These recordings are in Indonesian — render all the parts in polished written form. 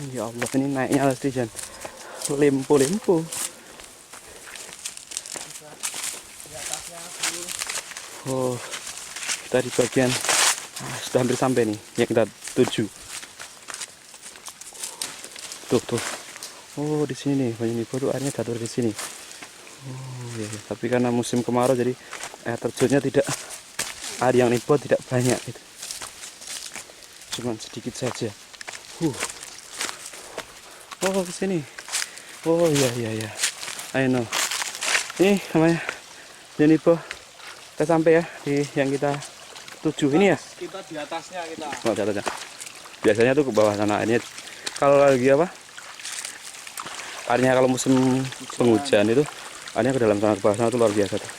Ya Allah, ini naiknya pasti Jan. Lempo-lempo. Oh, kita di bagian sudah hampir sampai nih yang kita tuju. Tuh. Oh, di sini nih banyak Nibo tuh airnya jatuh di sini. Oh iya, tapi karena musim kemarau jadi air terjunnya tidak, air yang Nibo tidak banyak gitu. Cuman sedikit saja. Oh, ke sini. Oh iya. I know. Ini namanya Nibo. Kita sampai ya di yang kita tuju ini ya. Kita di atasnya kita. Oh, di atasnya. Biasanya tuh ke bawah sana. Ini kalau lagi apa? Airnya kalau musim penghujan itu airnya ke dalam sana, ke bawah sana tuh luar biasa tuh.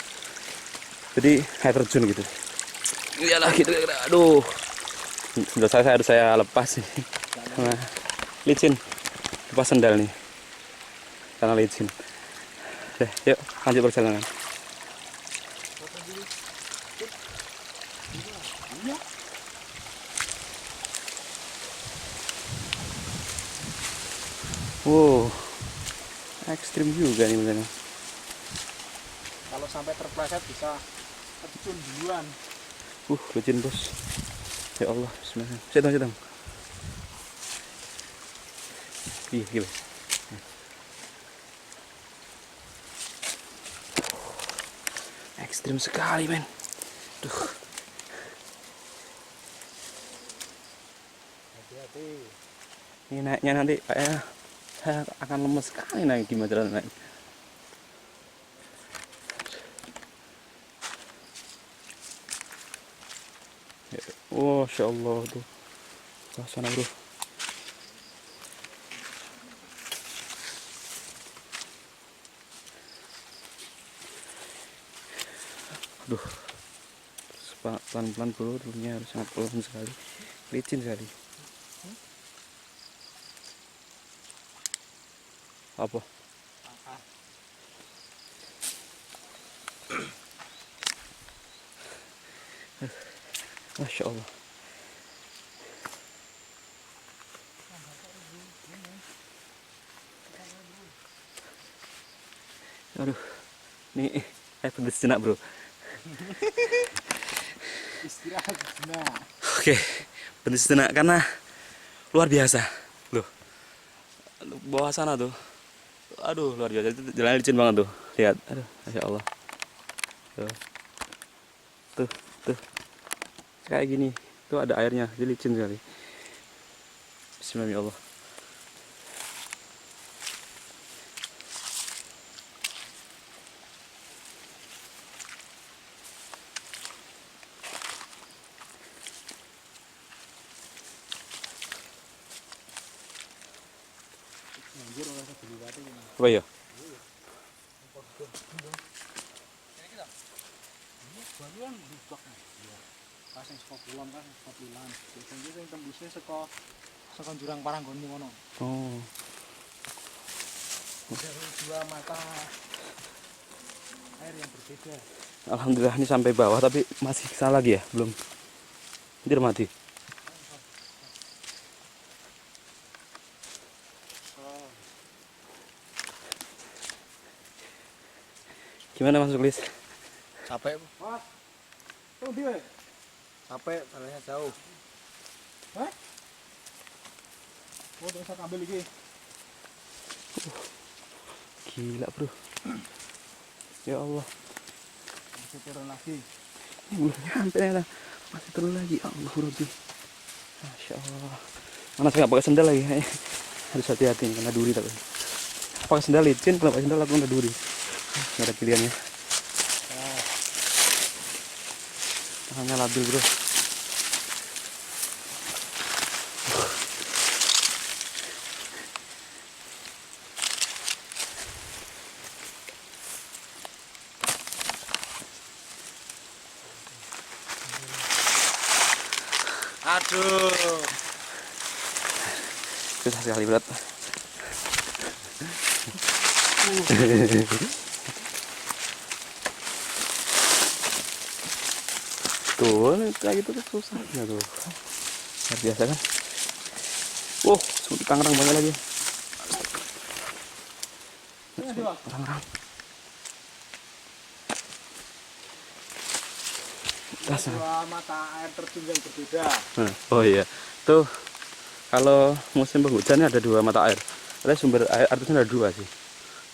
Jadi air terjun gitu. Iyalah gitu. Aduh. Sudah harus saya lepas nih. Nah, licin. Lepas sendal nih. Karena licin. Oke, yuk lanjut perjalanan. Wow, ekstrim juga nih bener. Kalau sampai terpleset bisa terjun duluan. Licin bos. Ya Allah, bismillah. Sedang. Iya, gila. Ekstrim sekali men. Duh. Hati-hati. Ini naiknya nanti kayaknya saya akan lemes sekali naik di jalan naik. Oh, Masya Allah tuh. Wah, sana bro. Aduh. Pelan-pelan bro, turunnya harus sangat pelan sekali. Licin sekali. Apa? Masya Allah. Aduh, ini berhenti sejenak bro. Istirahat sejenak. Oke, berhenti sejenak karena luar biasa. Loh, bawah sana tuh. Aduh, luar biasa. Jalannya licin banget tuh. Lihat, aduh, Masya Allah. Tuh. Kayak gini. Tuh ada airnya, jadi licin sekali. Bismillah. Apa ya? Baruan buka. Pas sing saka kulon kan saka pilan. Biasanya sing tembusnya saka jurang Paranggonmu ngono. Oh. Dari dua mata air yang berbeda. Alhamdulillah ini sampai bawah tapi masih salah lagi ya, belum. Hampir mati. Gimana Mas Suklis? Capek. Mas. Tuh dia. Capek, jalannya jauh. Hah? Oh, bisa ambil lagi. Gila, bro. Ya Allah. Masih turun lagi. Ini belum nyampe ya. Masih turun lagi. Allah, bro. Masya Allah. Mana saya nggak pakai sendal lagi. Harus hati-hati karena duri tapi. Pakai sendal licin, kalau pakai sendal aku udah duri. Nggak ada pilihannya. Tangannya labil, bro. Aduh. Susah sekali berat. Tuh, kayak gitu tuh susahnya tuh. Luar biasa kan? Oh, seperti Tangerang banyak lagi. Ini Bang. Orang-orang. Dua mata air terjun yang berbeda. Oh iya, tuh kalau musim penghujan ada dua mata air. Ada sumber air terjun ada dua sih.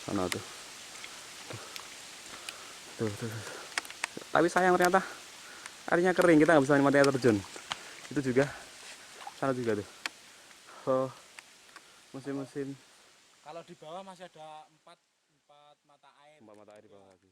Sana tuh. Tuh. Tapi sayang ternyata airnya kering, kita nggak bisa nikmati air terjun. Itu juga, sana juga tuh. Oh, musim-musim Kalau di bawah masih ada empat mata air. empat mata air di bawah lagi.